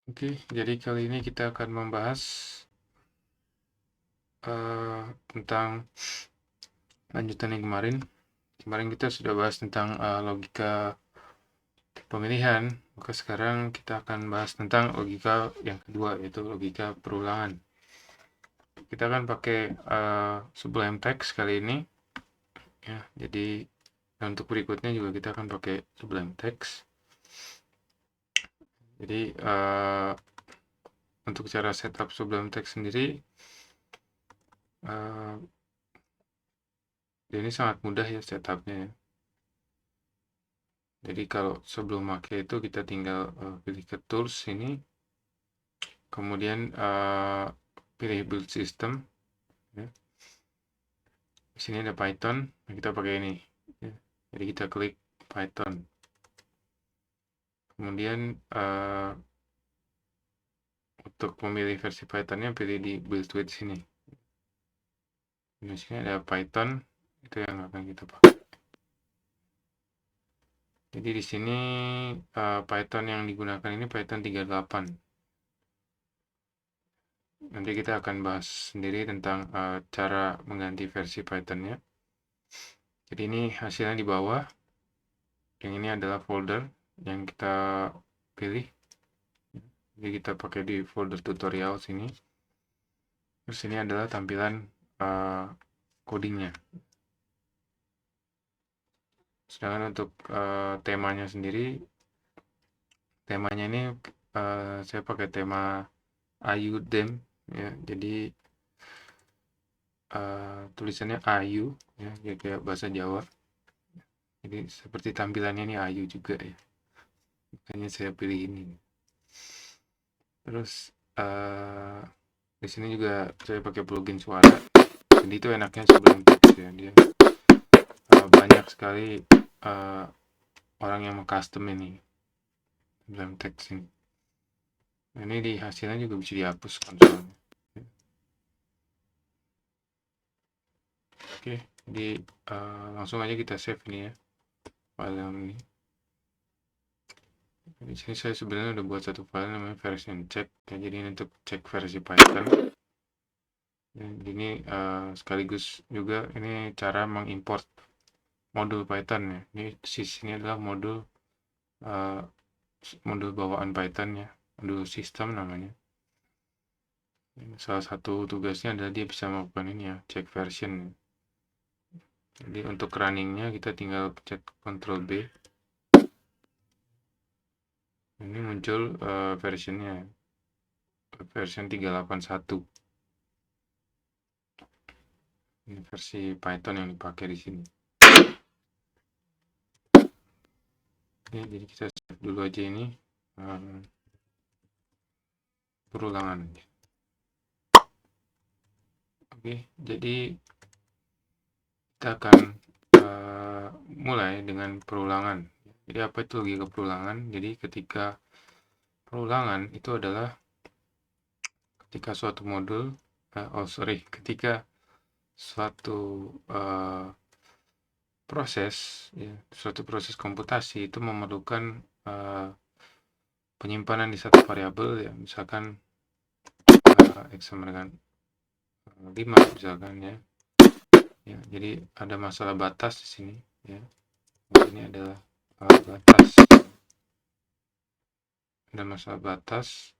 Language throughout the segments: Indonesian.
Oke, jadi kali ini kita akan membahas tentang lanjutan yang kemarin. Kemarin kita sudah bahas tentang logika pemilihan, maka sekarang kita akan bahas tentang logika yang kedua, yaitu logika perulangan. Kita akan pakai Sublime Text kali ini, ya. Jadi untuk berikutnya juga kita akan pakai Sublime Text. Jadi untuk cara setup Sublime Text sendiri, ini sangat mudah ya setupnya ya. Jadi kalau sebelum pakai itu kita tinggal pilih ke tools ini, kemudian pilih build system ya. Di sini ada Python, nah kita pakai ini ya. Jadi kita klik Python, kemudian untuk memilih versi Pythonnya pilih di build with sini. Di sini ada Python, itu yang akan kita pakai. Jadi di sini Python yang digunakan ini Python 38. Nanti kita akan bahas sendiri tentang cara mengganti versi Pythonnya. Jadi ini hasilnya di bawah. Yang ini adalah folder yang kita pilih. Jadi kita pakai di folder tutorial sini. Terus ini adalah tampilan codingnya. Sedangkan untuk temanya sendiri, temanya ini saya pakai tema ayudem ya. Jadi tulisannya ayu ya, kayak bahasa Jawa. Jadi seperti tampilannya ini ayu juga ya. Makanya saya pilih ini. Terus di sini juga saya pakai plugin suara. Jadi itu enaknya sebelum text ya, dia banyak sekali orang yang mengcustom ini dalam text ini. Nah, ini di hasilnya juga bisa dihapus konsolnya. Oke, jadi langsung aja kita save ini ya, file yang ini. Di sini saya sebenarnya udah buat satu file namanya version check ya, jadi ini untuk cek versi Python. Dan ini sekaligus juga ini cara mengimport modul Python ya. Ini sini adalah modul bawaan Python ya, modul sistem namanya. Salah satu tugasnya adalah dia bisa melakukan ini ya, check version. Jadi untuk runningnya kita tinggal pencet Ctrl B. Ini muncul versionnya, version 381. Ini versi Python yang dipakai di sini. Oke, jadi kita save dulu aja ini perulangan. Oke, jadi kita akan mulai dengan perulangan. Jadi apa itu logika perulangan? Jadi ketika perulangan itu adalah ketika suatu modul, ketika suatu suatu proses komputasi itu memerlukan penyimpanan di satu variabel ya, misalkan x sama dengan 5 misalkan ya. Ya, jadi ada masalah batas di sini ya. Ini adalah batas. Ada masalah batas.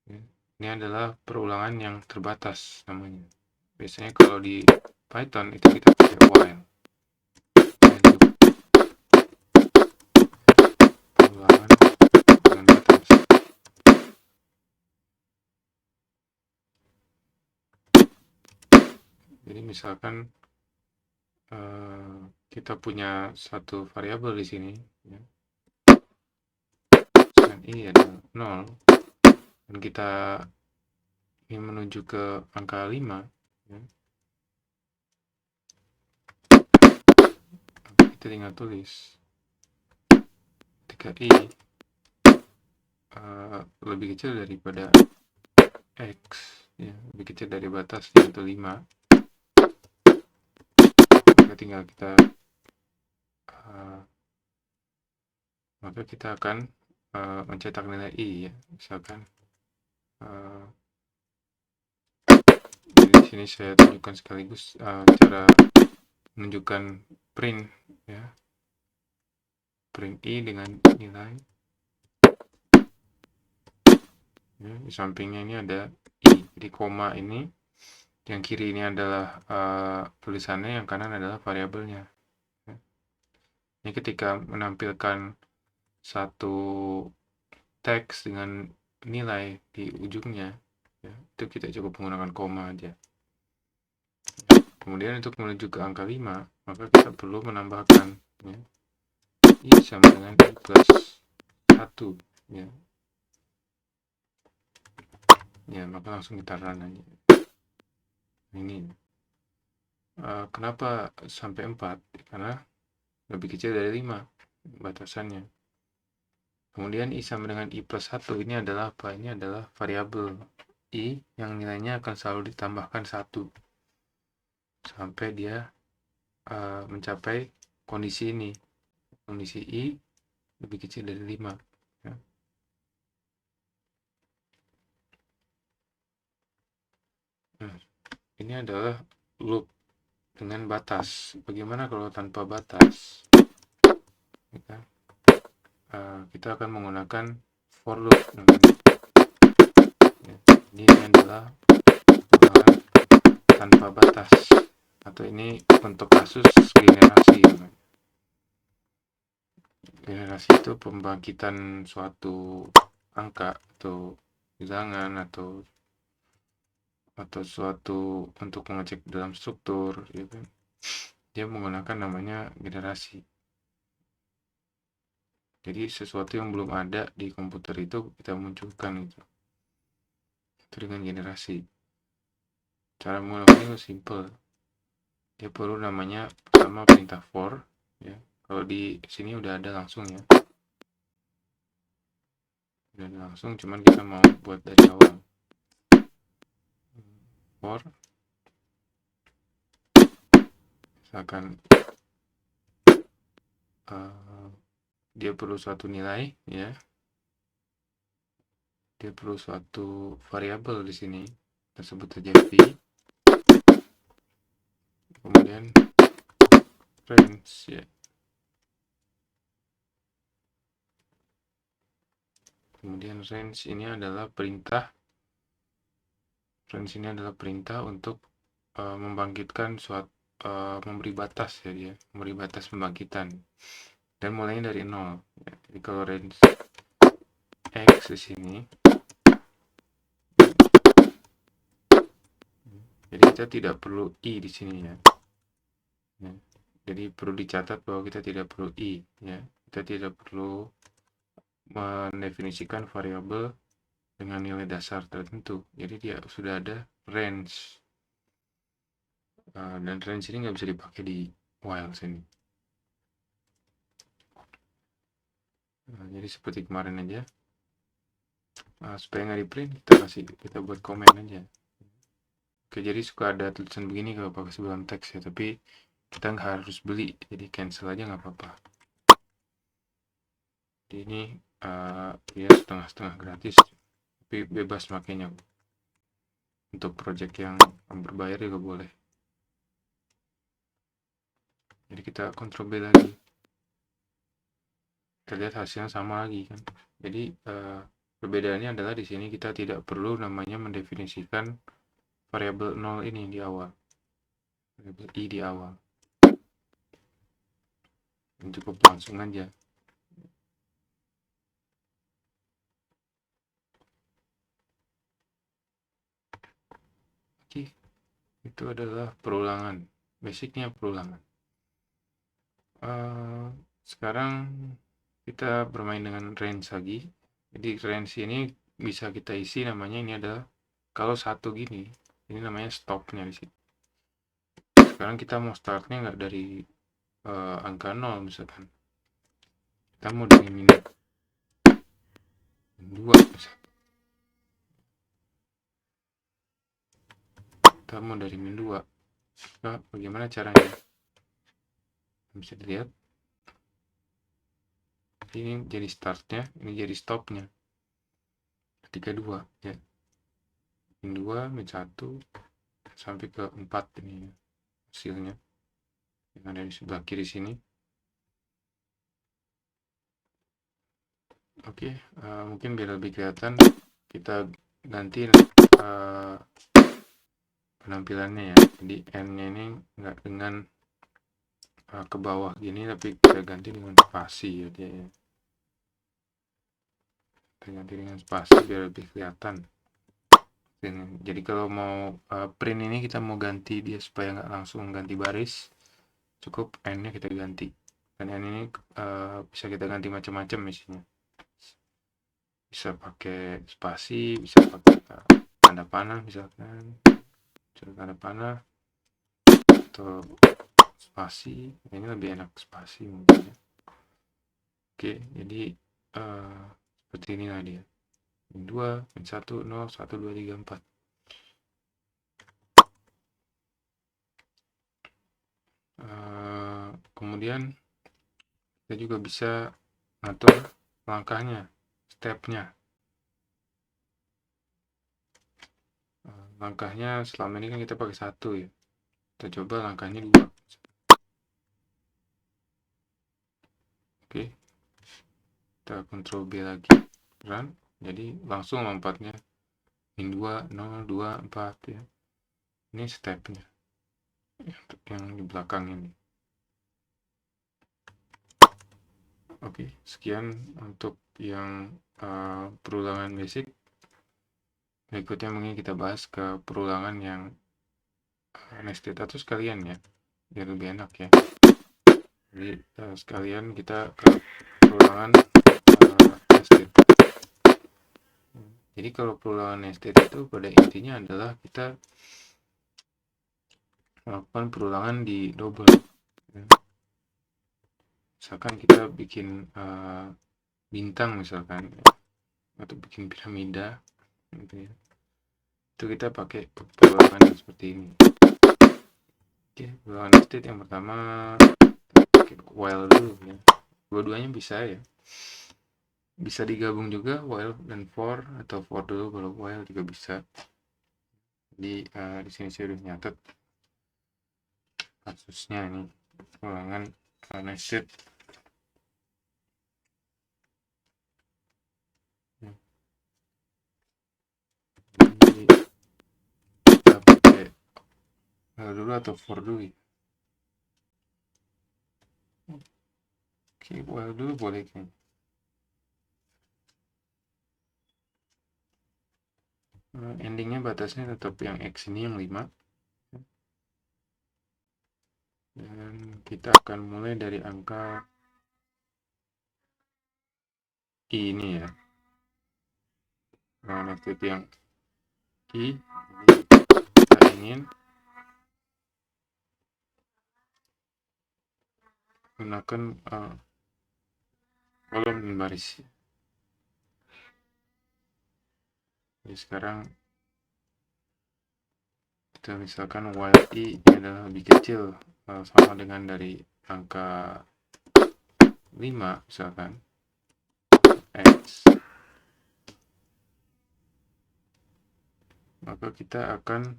Ya. Ini adalah perulangan yang terbatas namanya. Biasanya kalau di Python itu kita pakai while. Perulangan dengan batas. Jadi misalkan kita punya satu variabel di sini ya. Dan ini adalah 0 dan kita ingin menuju ke angka 5 ya. Kita tinggal tulis ketika i lebih kecil daripada x ya, lebih kecil dari batas yaitu 5, tinggal kita maka kita akan mencetak nilai I ya, misalkan jadi di sini saya tunjukkan sekaligus cara menunjukkan print ya, print I dengan nilai ya, di sampingnya ini ada I, jadi koma ini yang kiri ini adalah tulisannya, yang kanan adalah variabelnya ya. Ini ketika menampilkan satu teks dengan nilai di ujungnya ya, itu kita cukup menggunakan koma aja. Kemudian untuk menuju ke angka 5, maka kita perlu menambahkan ya, I sama dengan I plus 1 ya. Ya, maka langsung kita run aja. Ini kenapa sampai 4? Karena lebih kecil dari 5 batasannya. Kemudian I sama dengan I plus 1 ini adalah apa? Ini adalah variabel I yang nilainya akan selalu ditambahkan 1 sampai dia mencapai kondisi ini, kondisi I lebih kecil dari 5 ya. Nah, ini adalah loop dengan batas. Bagaimana kalau tanpa batas? Kita akan menggunakan for loop namanya. Ya, ini adalah tanpa batas, atau ini untuk kasus generasi. Generasi itu pembangkitan suatu angka atau bilangan atau suatu untuk mengecek dalam struktur gitu. Dia menggunakan namanya generasi. Jadi sesuatu yang belum ada di komputer itu kita munculkan gitu. Itu dengan generasi. Cara menggunakannya simple. Dia perlu namanya pertama perintah for ya. Kalau di sini udah ada langsung ya. Udah ada langsung, cuman kita mau buat dari awal. For misalkan dia perlu suatu nilai ya. Dia perlu suatu variabel di sini. Kita sebut saja V. Kemudian range ya. Kemudian range ini adalah perintah. Range ini adalah perintah untuk membangkitkan suatu memberi batas ya, dia memberi batas pembangkitan dan mulainya dari 0 ya. Jadi kalau range X di sini, jadi kita tidak perlu I di sini ya. Jadi perlu dicatat bahwa kita tidak perlu I ya. Kita tidak perlu mendefinisikan variabel dengan nilai dasar tertentu. Jadi dia sudah ada range. Dan range ini nggak bisa dipakai di while sini. Jadi seperti kemarin aja. Supaya nggak di print, kita buat komen aja. Oke, jadi suka ada tulisan begini kalau pakai sebelum teks ya, tapi kita nggak harus beli, jadi cancel aja nggak apa-apa. Jadi ini ya setengah-setengah gratis, tapi bebas makainya. Untuk project yang berbayar juga boleh. Jadi kita Ctrl B lagi, kita lihat hasilnya sama lagi kan. Jadi perbedaannya adalah di sini kita tidak perlu namanya mendefinisikan variabel 0 ini di awal, variabel I di awal. Dan cukup langsung aja. Oke, itu adalah perulangan, basicnya perulangan. Sekarang kita bermain dengan range lagi. Jadi range ini bisa kita isi, namanya ini adalah kalau satu gini, ini namanya stopnya di sini. Sekarang kita mau startnya nggak dari angka 0 misalkan, kita mau dari min 2 misalkan. Kita mau dari min 2. Nah, bagaimana caranya? Bisa dilihat ini jadi startnya, ini jadi stopnya ketika 2 ya, min 2 min 1 sampai ke 4 ini hasilnya yang ada di sebelah kiri sini. Oke, mungkin biar lebih kelihatan kita ganti penampilannya ya. Jadi N-nya ini nggak dengan ke bawah gini, tapi kita ganti dengan spasi ya dia ya. Kita ganti dengan spasi biar lebih kelihatan. Jadi kalau mau print ini kita mau ganti dia supaya nggak langsung ganti baris, cukup N-nya kita ganti. Dan N ini bisa kita ganti macam-macam isinya. Bisa pakai spasi, bisa pakai tanda panah misalkan, tanda panah atau spasi. Ini lebih enak spasi mungkin ya. Oke, jadi seperti inilah dia. Min 2, min 1, 0, 1, 2, 3, 4. Kemudian kita juga bisa atur langkahnya, stepnya. Langkahnya selama ini kan kita pakai 1 ya. Kita coba langkahnya 2. Oke. Kita Ctrl B lagi, run. Jadi langsung lompatnya min 2, 0, 2, 4 ya. Ini stepnya yang di belakang ini. Oke, sekian untuk yang perulangan basic. Berikutnya mungkin kita bahas ke perulangan yang nested atau sekalian ya, biar lebih enak ya. Jadi sekalian kita ke perulangan nested. Jadi kalau perulangan nested itu pada intinya adalah kita melakukan perulangan di double. Misalkan kita bikin bintang misalkan, atau bikin piramida gitu ya. Itu kita pakai perulangan yang seperti ini. Oke, perulangan nested yang pertama kita pakai while dulu ya. Dua-duanya bisa ya. Bisa digabung juga while dan for, atau for dulu baru while juga bisa. Jadi di sini saya udah nyatet kasusnya ini perulangan nested. Jadi kita pakai while dulu atau for dulu ya. Oke, while dulu boleh kayaknya. Endingnya batasnya tetap yang X ini yang 5. Dan kita akan mulai dari angka I ini ya. Nested yang I. Jadi kita ingin gunakan kolom dan baris. Jadi sekarang kita misalkan while I ini adalah lebih kecil, sama dengan dari angka 5 misalkan X, maka kita akan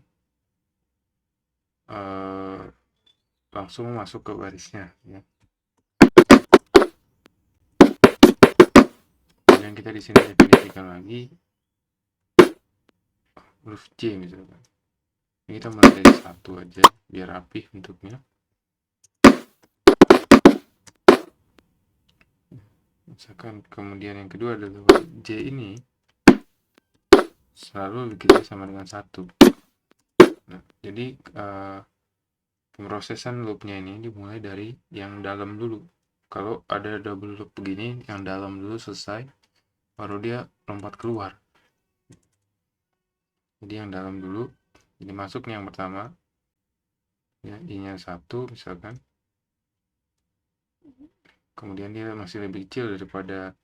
langsung masuk ke barisnya ya. Dan kita di sini definisikan lagi huruf C misalkan. Ini kita mulai dari 1 aja biar rapih bentuknya. Misalkan kemudian yang kedua adalah J ini selalu lebih kecil sama dengan 1. Nah, jadi pemrosesan loopnya ini dimulai dari yang dalam dulu. Kalau ada double loop begini, yang dalam dulu selesai, baru dia lompat keluar. Jadi yang dalam dulu, jadi masuk yang pertama, ya, I-nya 1 misalkan. Kemudian dia masih lebih kecil daripada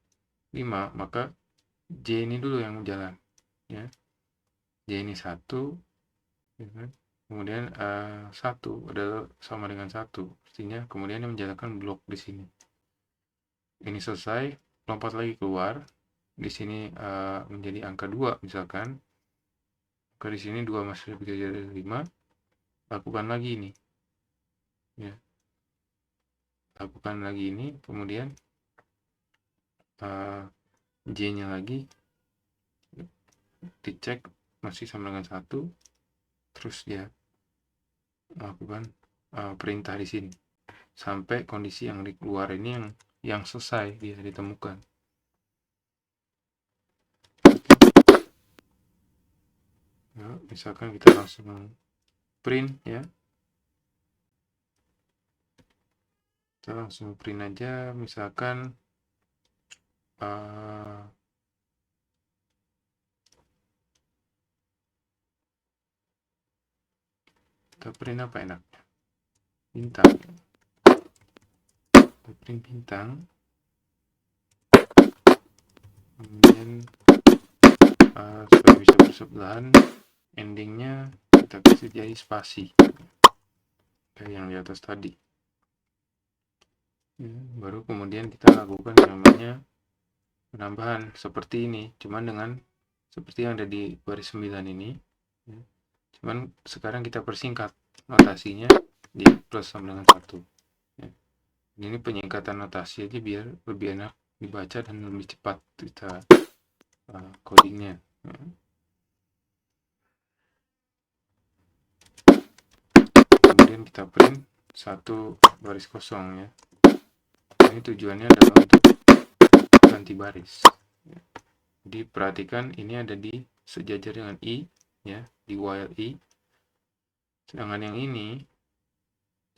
5, maka J ini dulu yang jalan. Ya. J ini 1, ya kan? Kemudian 1 adalah sama dengan 1, artinya kemudian yang menjalankan blok di sini. ini selesai, lompat lagi keluar. Di sini menjadi angka 2 misalkan. Maka di sini 2 masih lebih kecil dari 5. Lakukan lagi ini. Ya. Lakukan lagi ini, kemudian J-nya lagi dicek masih sama dengan 1. Terus dia lakukan perintah di sini sampai kondisi yang di luar ini yang selesai dia ditemukan. Ya, misalkan kita langsung print ya, kita langsung print aja, misalkan kita print apa enaknya, bintang, kita print bintang, kemudian supaya bisa bersebelahan, endingnya kita kasih jadi spasi kayak yang di atas tadi ya. Baru kemudian kita lakukan namanya penambahan seperti ini, cuman dengan seperti yang ada di baris 9 ini ya. Cuman sekarang kita persingkat notasinya di plus sama dengan 1 ya. Ini penyingkatan notasi aja biar lebih enak dibaca dan lebih cepat kita codingnya ya. Kemudian kita print 1 baris kosong ya. Ini tujuannya adalah untuk ganti baris ya. Jadi perhatikan ini ada di sejajar dengan I ya, di while I. Sedangkan yang ini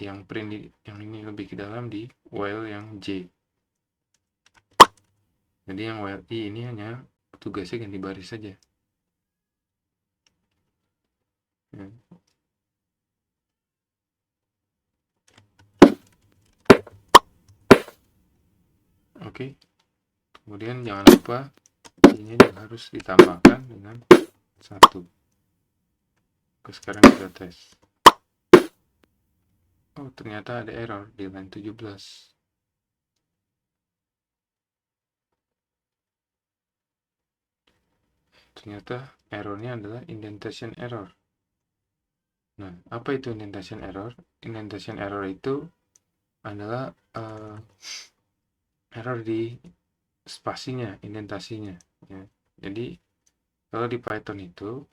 yang print yang ini lebih ke dalam di while yang J. Jadi yang while I ini hanya tugasnya ganti baris saja ya. Oke. Kemudian jangan lupa ini juga harus ditambahkan dengan 1. Sekarang kita tes. Oh, ternyata ada error di line 17. Ternyata errornya adalah indentation error. Nah, apa itu indentation error? Indentation error itu adalah error di spasinya, indentasinya ya. Jadi kalau di Python itu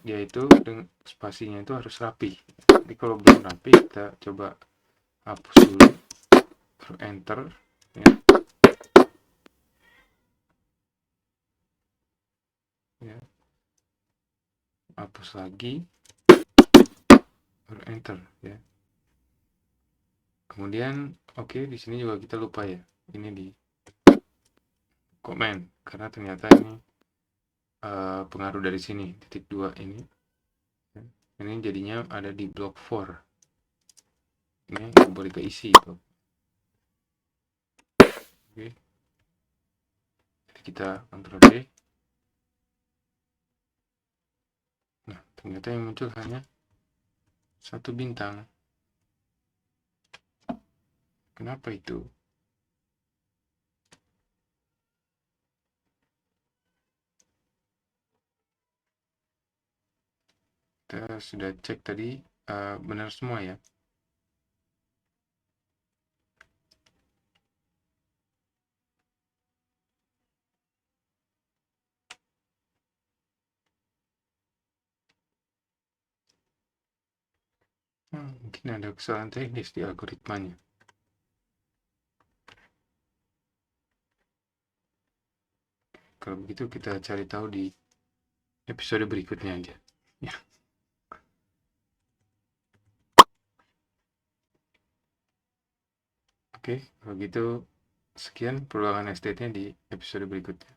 dia itu dengan spasinya itu harus rapi. Jadi kalau belum rapi kita coba hapus dulu, baru enter ya. Ya. Hapus lagi, baru enter ya. Kemudian oke, di sini juga kita lupa ya, ini di komen karena ternyata ini pengaruh dari sini titik 2 ini ya. Ini jadinya ada di block 4, ini nggak boleh keisi itu. Oke, jadi kita Ctrl D. Nah, ternyata yang muncul hanya 1 bintang. Kenapa itu? Kita sudah cek tadi benar semua ya. Mungkin ada kesalahan teknis di algoritmanya. Kalau begitu kita cari tahu di episode berikutnya aja ya. Oke, kalau gitu sekian peluangan estate-nya di episode berikutnya.